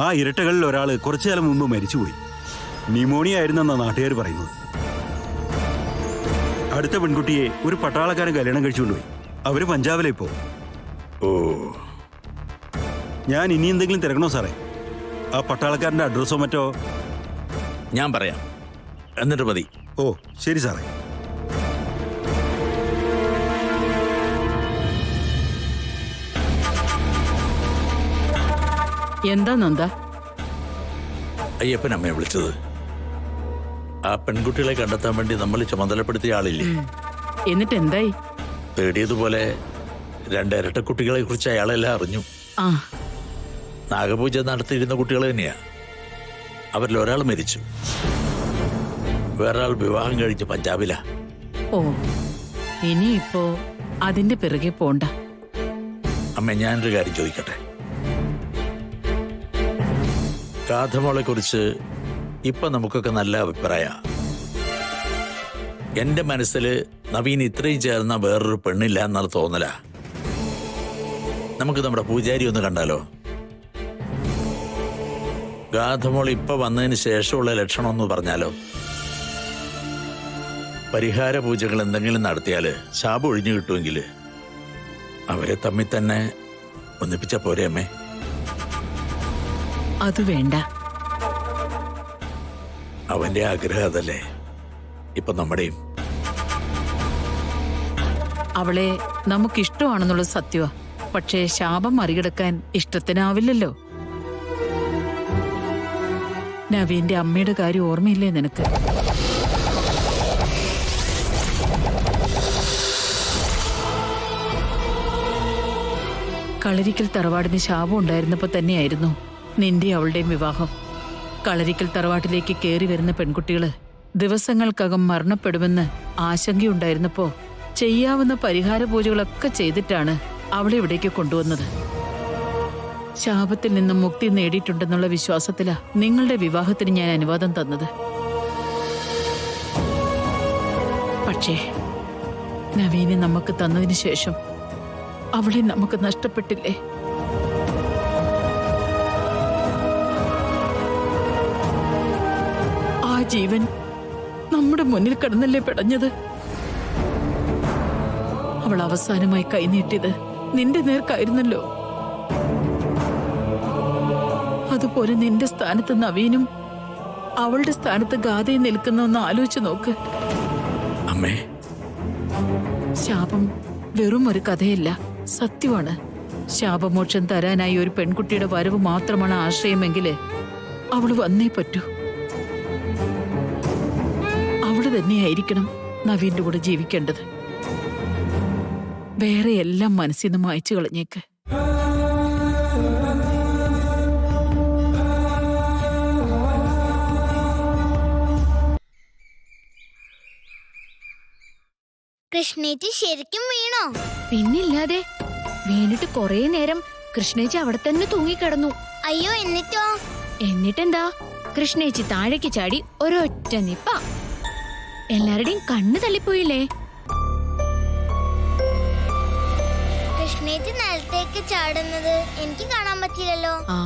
ആ ഇരട്ടകളിൽ ഒരാൾ കുറച്ചു കാലം മുമ്പ് മരിച്ചുപോയി. ന്യൂമോണിയ ആയിരുന്നെന്നാണ് നാട്ടുകാർ പറയുന്നത്. അടുത്ത പെൺകുട്ടിയെ ഒരു പട്ടാളക്കാരൻ കല്യാണം കഴിച്ചുകൊണ്ടുപോയി. അവര് പഞ്ചാബിലെ ഇപ്പോ. ഓ, ഞാൻ ഇനി എന്തെങ്കിലും തിരക്കണോ സാറേ? ആ പട്ടാളക്കാരന്റെ അഡ്രസ്സോ മറ്റോ? ഞാൻ പറയാം, എന്നിട്ട് മതി. ഓ ശരി സാറേ. എന്താ നന്ദ? അയ്യപ്പൻ അമ്മയെ വിളിച്ചത് ആ പെൺകുട്ടികളെ കണ്ടെത്താൻ വേണ്ടി നമ്മൾ ചുമതലപ്പെടുത്തിയ ആളില്ലേ? എന്നിട്ട് എന്തായി? തേടിയതുപോലെ 2 ഇരട്ടക്കുട്ടികളെ കുറിച്ച് അയാളെല്ലാം അറിഞ്ഞു. ആ, നാഗപൂജ നടത്തിയിരുന്ന കുട്ടികൾ തന്നെയാ. അവരിൽ ഒരാൾ മരിച്ചു, വേറൊരാൾ വിവാഹം കഴിച്ച് പഞ്ചാബിലാ. ഓ, ഇനിയിപ്പോ അതിന്റെ പിറകെ പോണ്ട. അമ്മ, ഞാനൊരു കാര്യം ചോദിക്കട്ടെ? രാധമോളെ കുറിച്ച് ഇപ്പൊ നമുക്കൊക്കെ നല്ല അഭിപ്രായ. എന്റെ മനസ്സിൽ നവീൻ ഇത്രയും ചേർന്ന വേറൊരു പെണ്ണില്ല എന്നാൽ തോന്നല. നമുക്ക് നമ്മുടെ പൂജാരി ഒന്ന് കണ്ടാലോ? ഗാധമോൾ ഇപ്പൊ വന്നതിന് ശേഷമുള്ള ലക്ഷണം ഒന്ന് പറഞ്ഞാലോ? പരിഹാര പൂജകൾ എന്തെങ്കിലും നടത്തിയാല് ശാപം ഒഴിഞ്ഞു കിട്ടുമെങ്കിൽ അവരെ തമ്മിൽ തന്നെ ഒന്നിപ്പിച്ച പോരെ അമ്മേ? അത് വേണ്ട. അവന്റെ ആഗ്രഹം അതല്ലേ ഇപ്പൊ നമ്മുടെയും. അവളെ നമുക്കിഷ്ടമാണെന്നുള്ളത് സത്യമാ. പക്ഷേ ശാപം മറികടക്കാൻ ഇഷ്ടത്തിനാവില്ലല്ലോ. നവീന്റെ അമ്മയുടെ കാര്യം ഓർമ്മയില്ലേ നിനക്ക്? കളരിക്കൽ തറവാടിന് ശാപം ഉണ്ടായിരുന്നപ്പോ തന്നെയായിരുന്നു നിന്റെ അവളുടെയും വിവാഹം. കളരിക്കൽ തറവാട്ടിലേക്ക് കയറി വരുന്ന പെൺകുട്ടികള് ദിവസങ്ങൾക്കകം മരണപ്പെടുമെന്ന് ആശങ്കയുണ്ടായിരുന്നപ്പോ ചെയ്യാവുന്ന പരിഹാര പൂജകളൊക്കെ ചെയ്തിട്ടാണ് അവളെ ഇവിടേക്ക് കൊണ്ടുവന്നത്. ശാപത്തിൽ നിന്നും മുക്തി നേടിയിട്ടുണ്ടെന്നുള്ള വിശ്വാസത്തിലാ നിങ്ങളുടെ വിവാഹത്തിന് ഞാൻ അനുവാദം തന്നത്. പക്ഷേ നവീനെ നമുക്ക് തന്നതിന് ശേഷം അവളെ നമുക്ക് നഷ്ടപ്പെട്ടില്ലേ? ആ ജീവൻ നമ്മുടെ മുന്നിൽ കിടന്നല്ലേ പിടഞ്ഞത്? അവൾ അവസാനമായി കൈനീട്ടിയത് നിന്റെ നേർക്കായിരുന്നല്ലോ. അതുപോലെ നിന്റെ സ്ഥാനത്ത് നവീനും അവളുടെ സ്ഥാനത്ത് ഗാഥയും നിൽക്കുന്നൊന്ന് ആലോചിച്ചു നോക്ക്. അമ്മേ, ശാപം വെറും ഒരു കഥയല്ല, സത്യമാണ്. ശാപമോക്ഷം തരാനായി ഒരു പെൺകുട്ടിയുടെ വരവ് മാത്രമാണ് ആശ്രയമെങ്കില് അവള് വന്നേ പറ്റൂ. അവള് തന്നെയായിരിക്കണം നവീന്റെ കൂടെ ജീവിക്കേണ്ടത്. വേറെ എല്ലാം മനസ്സിൽ നിന്ന് മായ്ച്ചു കളഞ്ഞേക്ക്. കൃഷ്ണേച്ചി ശരിക്കും വീണോ? പിന്നില്ലാതെ. വീണിട്ട് കൊറേ നേരം കൃഷ്ണേച്ചി അവിടെ തന്നെ തൂങ്ങിക്കിടന്നു. അയ്യോ, എന്നിട്ടോ? എന്നിട്ടെന്താ, കൃഷ്ണേച്ചി താഴേക്ക് ചാടി ഒരൊറ്റ നിപ്പ. എല്ലാരുടെയും കണ്ണ് തള്ളിപ്പോയില്ലേ? കൃഷ്ണേച്ചി നിലത്തേക്ക് ചാടുന്നത് എനിക്ക് കാണാൻ പറ്റില്ലല്ലോ. ആ,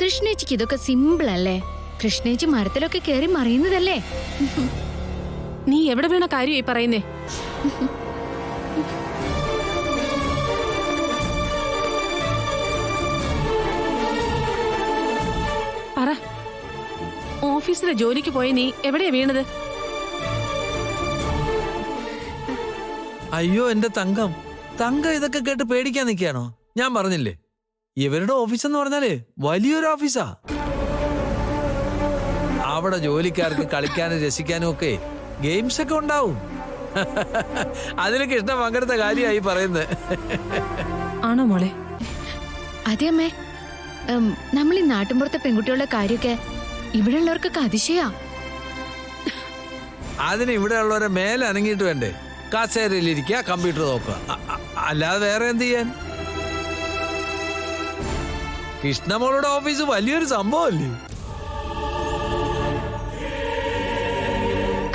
കൃഷ്ണേച്ചിക്ക് ഇതൊക്കെ സിമ്പിൾ അല്ലേ? കൃഷ്ണേച്ചി മരത്തിലൊക്കെ കേറി മറിയുന്നതല്ലേ? നീ എവിടെ വീണ കാര്യമായി പറയുന്നേ? പറ, ഓഫീസിലെ ജോലിക്ക് പോയ നീ എവിടെയാ വീണത്? അയ്യോ എന്റെ തങ്കം ഇതൊക്കെ കേട്ട് പേടിക്കാൻ നിൽക്കുകയാണോ? ഞാൻ പറഞ്ഞില്ലേ, ഇവരുടെ ഓഫീസ് എന്ന് പറഞ്ഞാല് വലിയൊരു ഓഫീസാ. അവിടെ ജോലിക്കാർക്ക് കളിക്കാനും രസിക്കാനും ഒക്കെ ഗെയിംസ് ഒക്കെ ഉണ്ടാവും. അതിലൊക്കെ ഇഷ്ടം പങ്കെടുത്ത കാര്യമായി പറയുന്നത്. ആണോ മോളെ? അതെ അമ്മേ. നമ്മൾ ഈ നാട്ടിൻപുറത്തെ പെൺകുട്ടികളുടെ കാര്യമൊക്കെ ഇവിടെ ഉള്ളവർക്കൊക്കെ അതിശയാ. അതിന് ഇവിടെ ഉള്ളവരെ മേലെ അനങ്ങിയിട്ട് വേണ്ടേ? കസേരയിലിരിക്കുക, കമ്പ്യൂട്ടർ നോക്കുക, അല്ലാതെ വേറെ എന്ത് ചെയ്യാൻ? കൃഷ്ണമോളുടെ ഓഫീസ് വലിയൊരു സംഭവമല്ലേ?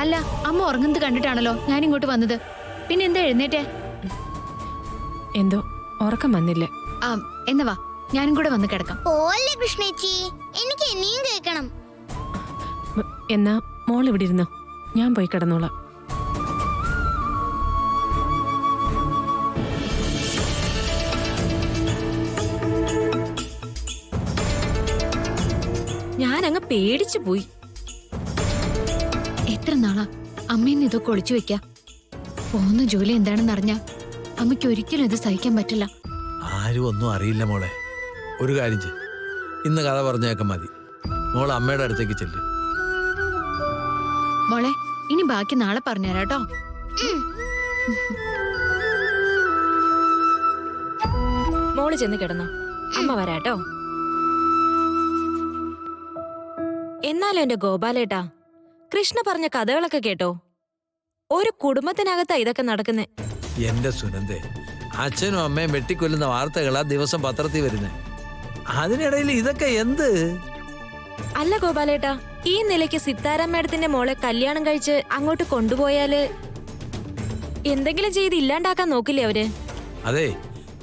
അല്ല, അമ്മ ഉറങ്ങുന്നത് കണ്ടിട്ടാണല്ലോ ഞാൻ ഇങ്ങോട്ട് വന്നത്. പിന്നെ എന്താ എഴുന്നേറ്റേ? എന്തോ ഉറക്കം വന്നില്ല. എന്നാ വാ, ഞാനും കൂടെ വന്ന് കിടക്കാം. പോവല്ലേ കൃഷ്ണേച്ചി, എനിക്ക് ഇനിയും കേൾക്കണം. എന്നാ മോൾ ഇവിടെ ഇരുന്നോ, ഞാൻ പോയി കിടന്നോളാം. ഞാൻ അങ്ങ് പേടിച്ചു പോയി. എത്ര നാളാ അമ്മയിന്ന് ഇതൊക്കെ ഒളിച്ചു വെക്കാം. പോകുന്ന ജോലി എന്താണെന്ന് അറിഞ്ഞാ അമ്മയ്ക്ക് ഒരിക്കലും ഇത് സഹിക്കാൻ പറ്റില്ല. ആരും ഒന്നും അറിയില്ല മോളെ. ഒരു കാര്യം ചെയ്യ്, ഇന്ന് കഥ പറഞ്ഞേക്ക മതി. മോൾ അമ്മയുടെ അടുത്തേക്ക് ചെല്ല്. മോളെ, ഇനി ബാക്കി നാളെ പറഞ്ഞുതരാട്ടോ. മോള് ചെന്ന് കിടന്നോ, അമ്മ വരാട്ടോ. എന്നാലും എന്റെ ഗോപാലേട്ടാ, കൃഷ്ണ പറഞ്ഞ കഥകളൊക്കെ കേട്ടോ? ഒരു കുടുംബത്തിനകത്താ ഇതൊക്കെ നടക്കുന്നേ. എന്റെ സുനന്ദേ, അച്ഛനും അമ്മയും വെട്ടിക്കൊല്ലുന്ന വാർത്തകളാ ദിവസം പത്രത്തിൽ വരുന്നേ. അതിനിടയിൽ ഇതൊക്കെ എന്ത്? അല്ല ഗോപാലേട്ടാ, ഈ നിലയ്ക്ക് സിത്താര മേഡത്തിന്റെ മോളെ കല്യാണം കഴിച്ച് അങ്ങോട്ട് കൊണ്ടുപോയാല് എന്തെങ്കിലും ചെയ്ത് ഇല്ലാണ്ടാക്കാൻ നോക്കില്ലേ അവര്? അതെ,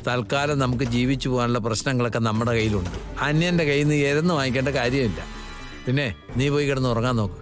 തൽക്കാലം നമുക്ക് ജീവിച്ചു പോകാനുള്ള പ്രശ്നങ്ങളൊക്കെ നമ്മുടെ കയ്യിലുണ്ട്. അന്യന്റെ കയ്യിൽ നിന്ന് എരന്ന് വാങ്ങിക്കേണ്ട കാര്യമില്ല. പിന്നെ നീ പോയി കിടന്ന് ഉറങ്ങാൻ നോക്ക്.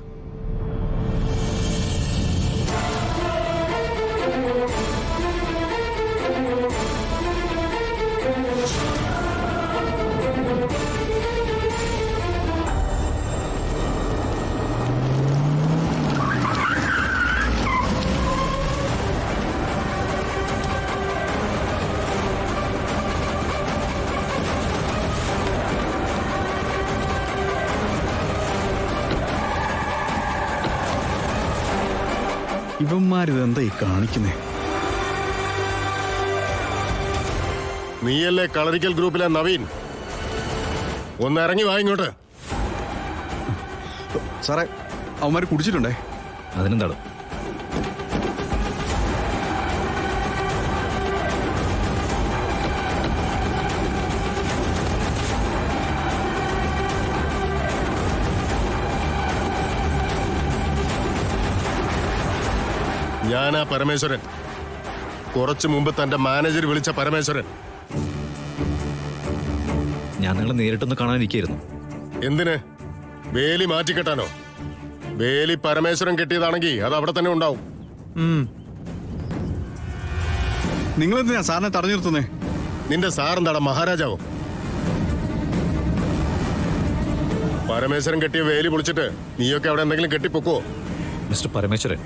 ഇവന്മാരിതെന്താ ഈ കാണിക്കുന്നേ? നീയല്ലേ കളരിക്കൽ ഗ്രൂപ്പിലെ നവീൻ? ഒന്ന് ഇറങ്ങി വാ ഇങ്ങോട്ട്. സാറേ, അവന്മാർ കുടിച്ചിട്ടുണ്ടേ. അതിനെന്താണ്? ഞാനാ പരമേശ്വരൻ. കുറച്ചു മുമ്പ് തന്റെ മാനേജർ വിളിച്ച പരമേശ്വരൻ. ഞാൻ നിങ്ങളെ നേരിട്ടൊന്ന് കാണാനിരിക്കായിരുന്നു. എന്തിന്? വേലി മാറ്റിക്കെട്ടാനോ? വേലി പരമേശ്വരൻ കെട്ടിയതാണെങ്കിൽ അത് അവിടെ തന്നെ ഉണ്ടാവും. നിങ്ങളെന്തിനാ സാറിനെ തടഞ്ഞു നിർത്തുന്നേ? നിന്റെ സാറെന്താടാ മഹാരാജാവോ? പരമേശ്വരൻ കെട്ടിയ വേലി പൊളിച്ചിട്ട് നീയൊക്കെ അവിടെ എന്തെങ്കിലും കെട്ടിപ്പൊക്കോ? മിസ്റ്റർ പരമേശ്വരൻ,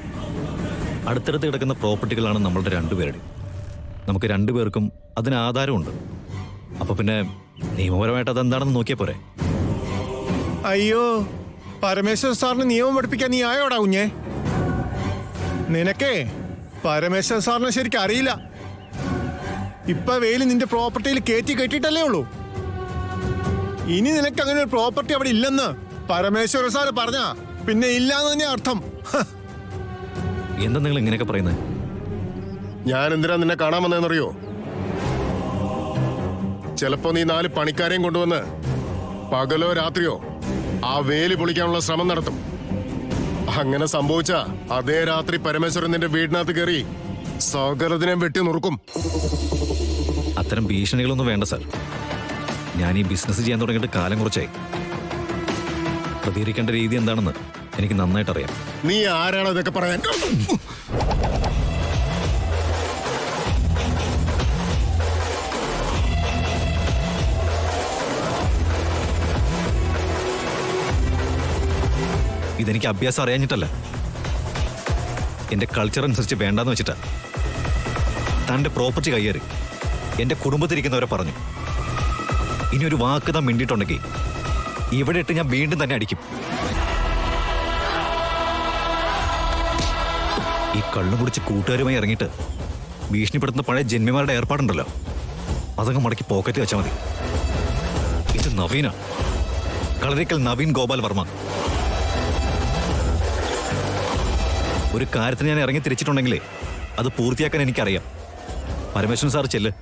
അടുത്തടുത്ത് കിടക്കുന്ന പ്രോപ്പർട്ടികളാണ് നമ്മളുടെ രണ്ടുപേരുടെ. നമുക്ക് രണ്ടുപേർക്കും അതിന് ആധാരമുണ്ട്. അപ്പൊ പിന്നെ നിയമപരമായിട്ട് അതെന്താണെന്ന് നോക്കിയാ പോരെ? അയ്യോ, പരമേശ്വര സാറിന് നിയമം പഠിപ്പിക്കാൻ നീ ആയോടാ കുഞ്ഞെ? നിനക്കേ പരമേശ്വര സാറിനെ ശരിക്കും അറിയില്ല. ഇപ്പൊ വേലി നിന്റെ പ്രോപ്പർട്ടിയിൽ കെട്ടിയിട്ടല്ലേ ഉള്ളൂ. ഇനി നിനക്ക് അങ്ങനെ ഒരു പ്രോപ്പർട്ടി അവിടെ ഇല്ലെന്ന് പരമേശ്വര സാറ് പറഞ്ഞ പിന്നെ ഇല്ലാന്ന് തന്നെ അർത്ഥം. എന്താ നിങ്ങൾ ഇങ്ങനെയൊക്കെ പറയുന്നത്? ഞാൻ എന്തിനാ നിന്നെ കാണാൻ വന്നതെന്നറിയോ? ചിലപ്പോ നീ 4 പണിക്കാരെയും കൊണ്ടുവന്ന് പകലോ രാത്രിയോ ആ വേലി പൊളിക്കാനുള്ള ശ്രമം നടത്തും. അങ്ങനെ സംഭവിച്ച അതേ രാത്രി പരമേശ്വരൻ നിന്റെ വീടിനകത്ത് കയറി സകലതിനെ വെട്ടി നുറുക്കും. അത്തരം ഭീഷണികളൊന്നും വേണ്ട സാർ. ഞാൻ ഈ ബിസിനസ് ചെയ്യാൻ തുടങ്ങിയിട്ട് കാലം കുറച്ചായി. പ്രതികരിക്കേണ്ട രീതി എന്താണെന്ന് എനിക്ക് നന്നായിട്ട് അറിയാം. നീ ആരാണ് ഇതൊക്കെ പറയാൻ? ഇതെനിക്ക് അഭ്യാസം അറിയാഞ്ഞിട്ടല്ല, എന്റെ കൾച്ചർ അനുസരിച്ച് വേണ്ടാന്ന് വെച്ചിട്ടാ. തന്റെ പ്രോപ്പർട്ടി കയ്യേറി എന്റെ കുടുംബത്തിരിക്കുന്നവരെ പറഞ്ഞു. ഇനി ഒരു വാക്ക് താൻ മിണ്ടിയിട്ടുണ്ടെങ്കിൽ ഇവിടെ ഇട്ട് ഞാൻ വീണ്ടും തന്നെ അടിക്കും. ഈ കള്ളും കുടിച്ച് കൂട്ടുകാരുമായി ഇറങ്ങിയിട്ട് ഭീഷണിപ്പെടുത്തുന്ന പഴയ ജന്മിമാരുടെ ഏർപ്പാടുണ്ടല്ലോ, അതങ്ങ് മടക്കി പോക്കറ്റ് വെച്ചാൽ മതി. ഇത് നവീന, കളരിക്കൽ നവീൻ ഗോപാൽ വർമ്മ. ഒരു കാര്യത്തിന് ഞാൻ ഇറങ്ങി തിരിച്ചിട്ടുണ്ടെങ്കിലേ അത് പൂർത്തിയാക്കാൻ എനിക്കറിയാം. പരമേശ്വരൻ സാർ ചെല്ല്.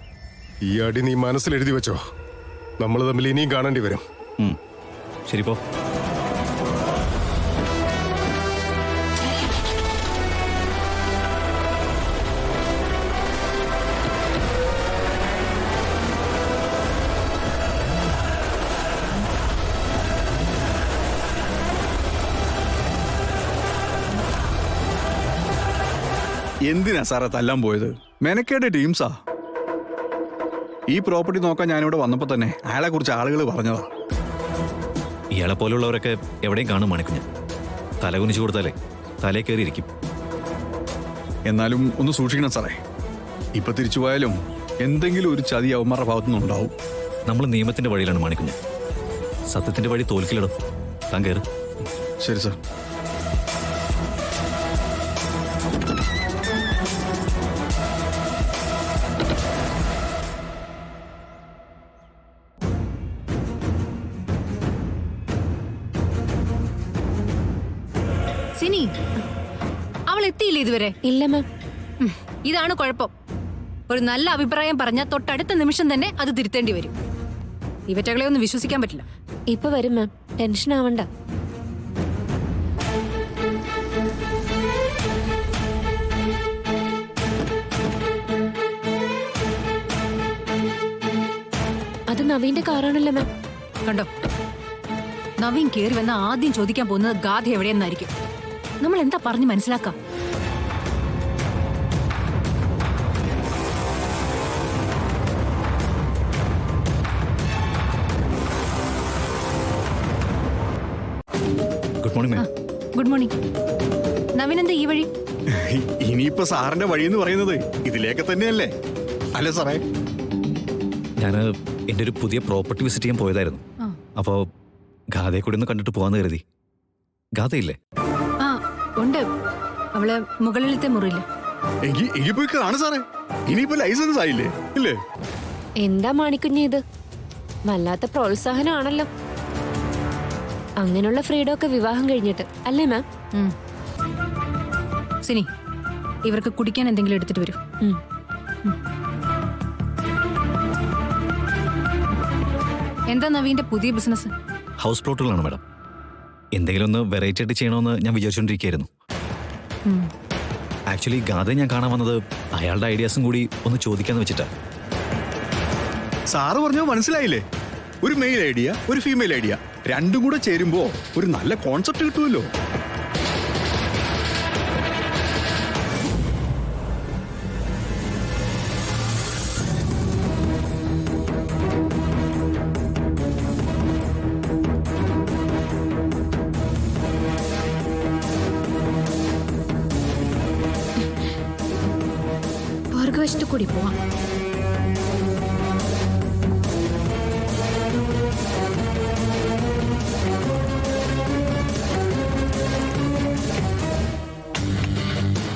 ഈ അടി നീ മനസ്സിൽ എഴുതി വെച്ചോ. നമ്മൾ തമ്മിൽ ഇനിയും കാണേണ്ടി വരും. ശരി, പോ. എന്തിനാ സാറേ തല്ലാൻ പോയത്? മെനക്കേട് ടീംസാ. ഈ പ്രോപ്പർട്ടി നോക്കാൻ ഞാനിവിടെ വന്നപ്പോ തന്നെ അയാളെ കുറിച്ച് ആളുകൾ പറഞ്ഞതാ. ഇയാളെ പോലുള്ളവരൊക്കെ എവിടെയും കാണും മാണിക്കുഞ്ഞ്. തല കുനിച്ചു കൊടുത്താലേ തലേ കയറിയിരിക്കും. എന്നാലും ഒന്ന് സൂക്ഷിക്കണം സാറേ. ഇപ്പൊ തിരിച്ചു പോയാലും എന്തെങ്കിലും ഒരു ചതി അവന്മാരുടെ ഭാഗത്തുനിന്ന് ഉണ്ടാവും. നമ്മൾ നിയമത്തിന്റെ വഴിയിലാണ് മാണിക്കുഞ്ഞ്. സത്യത്തിന്റെ വഴി തോൽക്കിലിടും. താൻ കയറി. ശരി സാർ. സിനി, അവൾ എത്തിയില്ലേ ഇതുവരെ? ഇല്ല മാം. ഇതാണ് കുഴപ്പം. ഒരു നല്ല അഭിപ്രായം പറഞ്ഞാൽ തൊട്ടടുത്ത നിമിഷം തന്നെ അത് തിരുത്തേണ്ടി വരും. ഇവറ്റകളെ ഒന്നും വിശ്വസിക്കാൻ പറ്റില്ല. ഇപ്പൊ വരും മാം, ടെൻഷൻ ആവണ്ട. അത് നവീന്റെ കാറാണല്ലോ മാം. കണ്ടോ, നവീൻ കേറി വന്ന ആദ്യം ചോദിക്കാൻ പോകുന്നത് ഗാഥ എവിടെയെന്നായിരിക്കും. നമ്മൾ എന്താ പറഞ്ഞു മനസ്സിലാക്കാം? Good morning ma'am. Good morning. Naveen എന്താ ഈ വഴി? ഇനിയിപ്പോ സാറിന്റെ വഴി എന്ന് പറയുന്നത് ഇതിലേക്ക് തന്നെയല്ലേ അല്ലേ സാറേ? ഞാൻ എൻ്റെ ഒരു പുതിയ പ്രോപ്പർട്ടി വിസിറ്റ് ചെയ്യാൻ പോയതായിരുന്നു. അപ്പോൾ ഗാഥയെ കൂടി ഒന്ന് കണ്ടിട്ട് പോകാന്ന് കരുതി. ഗാഥയില്ലേ? ആ ഉണ്ട്. അവള് മുകളിലത്തെ മുറിയില്ല. എങ്കിൽ പോയി കാണു സാറേ. ഇനിയിപ്പോ ലൈസൻസ് ആയില്ലേ ഇല്ലേ? എന്താ മാണിക്കുഞ്ഞ് ഇത്? വല്ലാത്ത പ്രോത്സാഹനമാണല്ലോ. അങ്ങനെയുള്ള ഫ്രീഡം ഒക്കെ വിവാഹം കഴിഞ്ഞിട്ട് അല്ലേ മാം? സിനി, ഇവർക്ക് കുടിക്കാൻ എന്തെങ്കിലും എടുത്തിട്ട് വരൂ. എന്താ നവീന്റെ പുതിയ ബിസിനസ്? House പ്ലോട്ടുകളാണ് madam. എന്തെങ്കിലും ഒന്ന് വെറൈറ്റി ആയിട്ട് ചെയ്യണമെന്ന് ഞാൻ വിചാരിച്ചുകൊണ്ടിരിക്കുകയായിരുന്നു. ആക്ച്വലി ഗാഥയെ ഞാൻ കാണാൻ വന്നത് അയാളുടെ ഐഡിയാസും കൂടി ഒന്ന് ചോദിക്കാന്ന് വെച്ചിട്ടാ. സാറ് പറഞ്ഞോ മനസ്സിലായില്ലേ? ഒരു മെയിൽ ഐഡിയ, ഒരു ഫീമെയിൽ ഐഡിയ, രണ്ടും കൂടെ ചേരുമ്പോ ഒരു നല്ല കോൺസെപ്റ്റ് കിട്ടുമല്ലോ. പുറകുവശത്ത് കൂടി പോവാം.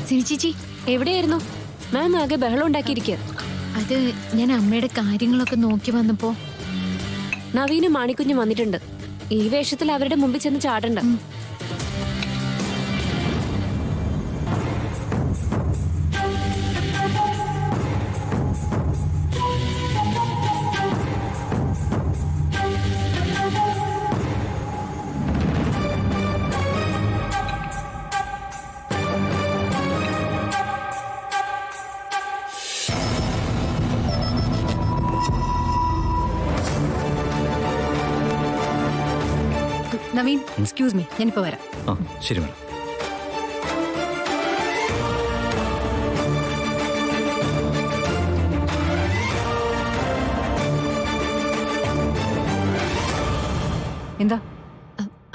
സിനി ചേച്ചി എവിടെയായിരുന്നു മാം? ആകെ ബഹളം ഉണ്ടാക്കിയിരിക്കുക. അത് ഞാൻ അമ്മയുടെ കാര്യങ്ങളൊക്കെ നോക്കി വന്നപ്പോ നവീനും മാണിക്കുഞ്ഞും വന്നിട്ടുണ്ട്. ഈ വേഷത്തിൽ അവരുടെ മുമ്പിൽ ചെന്ന് ചാടണ്ട. നവീൻ, എക്സ്ക്യൂസ് മീ, ഞാനിപ്പോ വരാം. ആ ശരി മാഡം. എന്താ?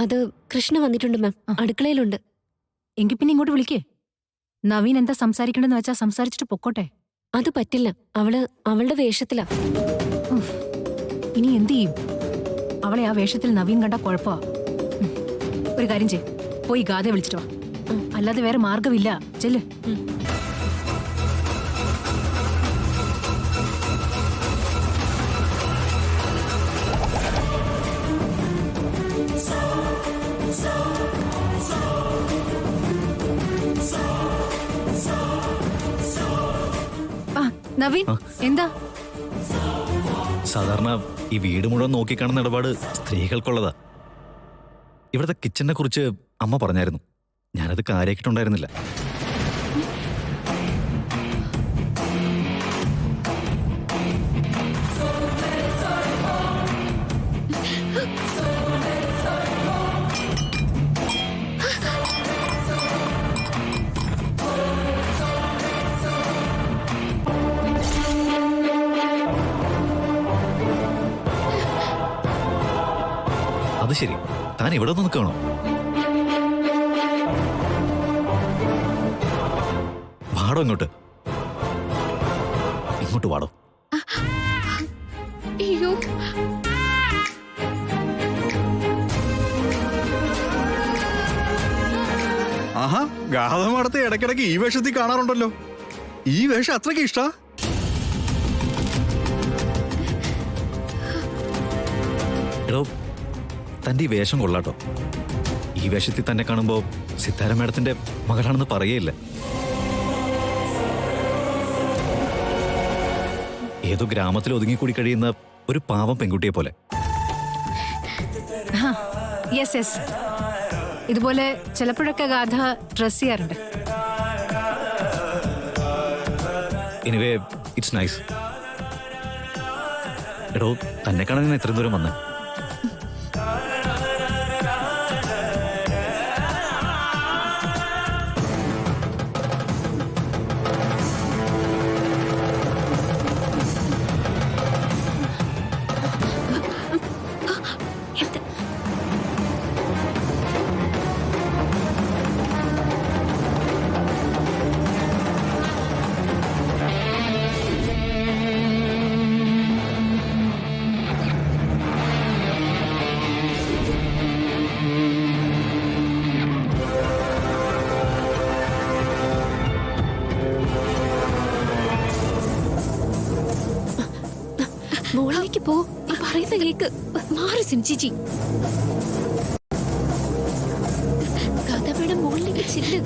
അത് കൃഷ്ണ വന്നിട്ടുണ്ട് മാം, അടുക്കളയിലുണ്ട്. എങ്കിൽ പിന്നെ ഇങ്ങോട്ട് വിളിക്കേ. നവീൻ എന്താ സംസാരിക്കണ്ടെന്ന് വെച്ചാ സംസാരിച്ചിട്ട് പൊക്കോട്ടെ. അത് പറ്റില്ല, അവളുടെ വേഷത്തിലാ. ഇനി എന്ത് ചെയ്യും? അവളെ ആ വേഷത്തിൽ നവീൻ കണ്ട കുഴപ്പമാ. ഒരു കാര്യം ചെയ്, പോയി ഗാഥയെ വിളിച്ചിട്ട് വാ. അല്ലാതെ വേറെ മാർഗമില്ല. ചെല്ല്. നവീൻ, എന്താ? സാധാരണ ഈ വീട് മുഴുവൻ നോക്കിക്കാണുന്ന ഇടപാട് സ്ത്രീകൾക്കുള്ളതാ. ഇവിടുത്തെ കിച്ചണിനെ കുറിച്ച് അമ്മ പറഞ്ഞായിരുന്നു. ഞാനത് കാര്യമാക്കിയിട്ടുണ്ടായിരുന്നില്ല. അത് ശരി, താൻ ഇവിടെ ഒന്ന് നിൽക്കണോ? വാടോ ഇങ്ങോട്ട്, ഇങ്ങോട്ട് വാടോ. അയ്യോ ആഹാ, ഗാധമടത്തെ ഇടയ്ക്കിടയ്ക്ക് ഈ വേഷത്തിൽ കാണാറുണ്ടല്ലോ. ഈ വേഷം അത്രയ്ക്ക് ഇഷ്ടാ? എടോ, തന്റെ ഈ വേഷം കൊള്ളാട്ടോ. ഈ വേഷത്തിൽ തന്നെ കാണുമ്പോ സിത്താര മേഡത്തിന്റെ മകളാണെന്ന് പറയേയില്ല. ഏതോ ഗ്രാമത്തിൽ ഒതുങ്ങിക്കൂടി കഴിയുന്ന ഒരു പാവം പെൺകുട്ടിയെ പോലെ. യെസ് യെസ്, ഇതുപോലെ ചിലപ്പോഴൊക്കെ ഗാഥ ഡ്രസ് ചെയ്യാറുണ്ട്. Anyway it's nice. എടോ, തന്നെ കാണാൻ ഞാൻ എത്രയും ദൂരം വന്നേ. മോളിലേക്ക് പോ, ഈ പറയുന്ന കേക്ക്. മാറി സിൻചിച്ചി. കഥ വേണം, മോളിലേക്ക് ചെല്ല്.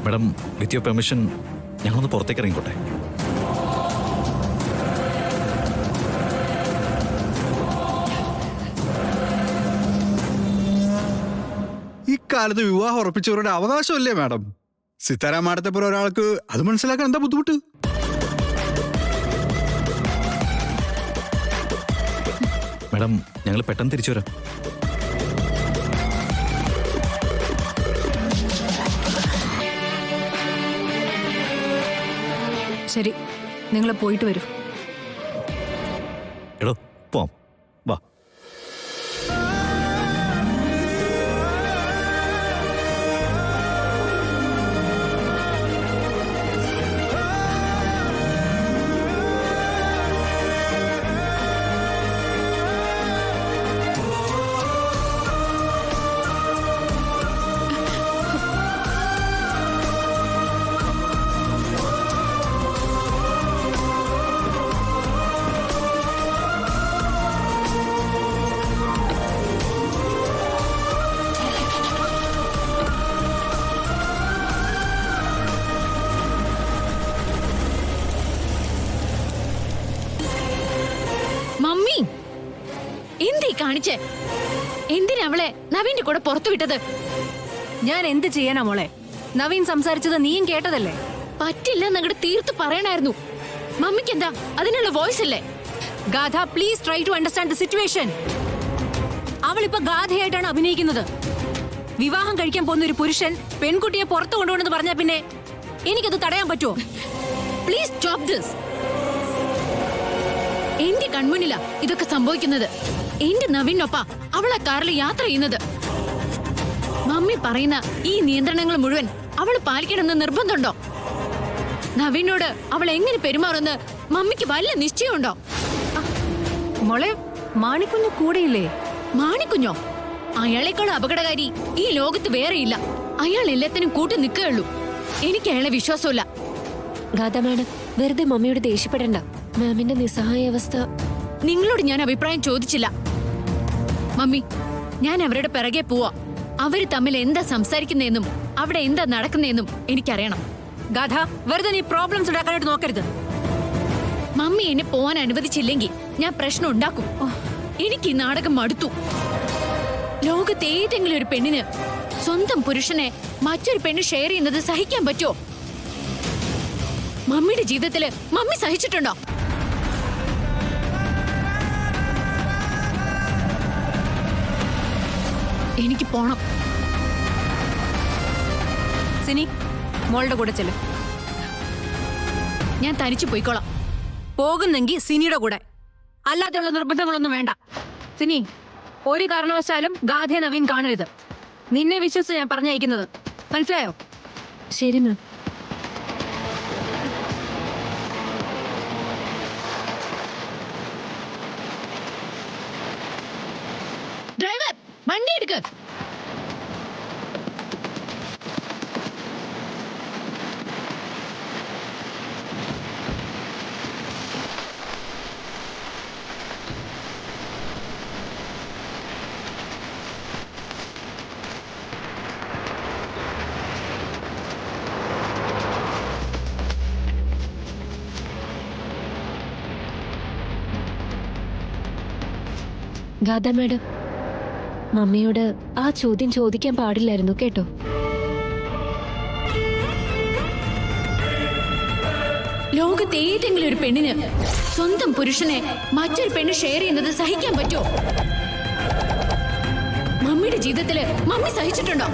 മാഡം, വിത്ത് യുവർ പെർമിഷൻ ഞങ്ങളൊന്ന് പുറത്തേക്ക് ഇറങ്ങിക്കോട്ടെ? ഇക്കാലത്ത് വിവാഹം ഉറപ്പിച്ചവരുടെ അവകാശമല്ലേ മാഡം? സിത്താര മാഡത്തെ പോലെ ഒരാൾക്ക് അത് മനസ്സിലാക്കാൻ എന്താ ബുദ്ധിമുട്ട്? മാഡം, ഞങ്ങൾ പെട്ടെന്ന് തിരിച്ചു വരാം. ശരി, നിങ്ങൾ പോയിട്ട് വരൂ. എടോ, പോവാം, വാ. മമ്മി, എന്തീ കാണിച്ചേ? എന്തിനാ അവളെ നവീന്റെ കൂടെ പുറത്തു വിട്ടത്? ഞാൻ എന്ത് ചെയ്യാനാ മോളെ? നവീൻ സംസാരിച്ചത് നീയും കേട്ടതല്ലേ? പറ്റില്ല എന്നങ്ങോട്ട് തീർത്ത് പറയണായിരുന്നു. മമ്മിക്ക് എന്താ അതിനുള്ള വോയിസ് അല്ലേ? Gatha, please try to understand the situation. അവളിപ്പോ ഗാഥയായിട്ടാണ് അഭിനയിക്കുന്നത്. വിവാഹം കഴിക്കാൻ പോകുന്ന ഒരു പുരുഷൻ പെൺകുട്ടിയെ പുറത്തു കൊണ്ടുപോകണമെന്ന് പറഞ്ഞാ പിന്നെ എനിക്കത് തടയാൻ പറ്റുമോ? Please stop this. എന്റെ കൺമുന്നിലാ ഇതൊക്കെ സംഭവിക്കുന്നത്. എന്റെ നവീനൊപ്പ അവളെ കാറിൽ യാത്ര ചെയ്യുന്നത്. മമ്മി പറയുന്ന ഈ നിയന്ത്രണങ്ങൾ മുഴുവൻ അവൾ പാലിക്കണമെന്ന് നിർബന്ധമുണ്ടോ? നവീനോട് അവൾ എങ്ങനെ പെരുമാറുമെന്ന് മമ്മിക്ക് വല്ല നിശ്ചയമുണ്ടോ? മോളെ, മാണിക്കുഞ്ഞു കൂടെയില്ലേ? മാണിക്കുഞ്ഞോ? അയാളെക്കാൾ അപകടകാരി ഈ ലോകത്ത് വേറെയില്ല. അയാൾ എല്ലാത്തിനും കൂട്ടി നിൽക്കുകയുള്ളൂ. എനിക്ക് അയാളെ വിശ്വാസമില്ല. ഗാഥ മാഡം, വെറുതെ മമ്മിയോട് ദേഷ്യപ്പെടണ്ട. മാമിന്റെ നിസ്സഹായ അവസ്ഥ. നിങ്ങളോട് ഞാൻ അഭിപ്രായം ചോദിച്ചില്ല. മമ്മി, ഞാൻ അവരുടെ പിറകെ പോവാ. അവര് തമ്മിൽ എന്താ സംസാരിക്കുന്നതെന്നും അവിടെ എന്താ നടക്കുന്നതെന്നും എനിക്കറിയണം. ഗാഥ, വെറുതെ നീ പ്രോബ്ലംസ് ഉണ്ടാക്കാനായിട്ട് നോക്കരുത്. മമ്മി എന്നെ പോവാൻ അനുവദിച്ചില്ലെങ്കിൽ ഞാൻ പ്രശ്നം ഉണ്ടാക്കും. എനിക്ക് ഈ നാടകം മടുത്തു. ലോകത്ത് ഏതെങ്കിലും ഒരു പെണ്ണിന് സ്വന്തം പുരുഷനെ മറ്റൊരു പെണ്ണ് ഷെയർ ചെയ്യുന്നത് സഹിക്കാൻ പറ്റുമോ? മമ്മിയുടെ ജീവിതത്തില് മമ്മി സഹിച്ചിട്ടുണ്ടോ? എനിക്ക് പോണം. സിനി, മോളുടെ കൂടെ ചെല്ല്. ഞാൻ തനിച്ചു പോയിക്കോളാം. പോകുന്നെങ്കിൽ സിനിയുടെ കൂടെ, അല്ലാതെയുള്ള നിർബന്ധങ്ങളൊന്നും വേണ്ട. സിനി, ഒരു കാരണവശാലും ഗാഥയെ നവീൻ കാണരുത്. നിന്നെ വിശ്വസിച്ച് ഞാൻ പറഞ്ഞയക്കുന്നത്, മനസ്സിലായോ? ശരി മാം. ഡ്രൈവർ, വണ്ടി എടുക്ക്. ഗാഥ മാഡം, മമ്മിയോട് ആ ചോദ്യം ചോദിക്കാൻ പാടില്ലായിരുന്നു കേട്ടോ. ലോകത്തെ ഏതെങ്കിലും ഒരു പെണ്ണിന് സ്വന്തം പുരുഷനെ മറ്റൊരു പെണ്ണ് ഷെയർ ചെയ്യുന്നത് സഹിക്കാൻ പറ്റുമോ? മമ്മിയുടെ ജീവിതത്തില് മമ്മി സഹിച്ചിട്ടുണ്ടോ?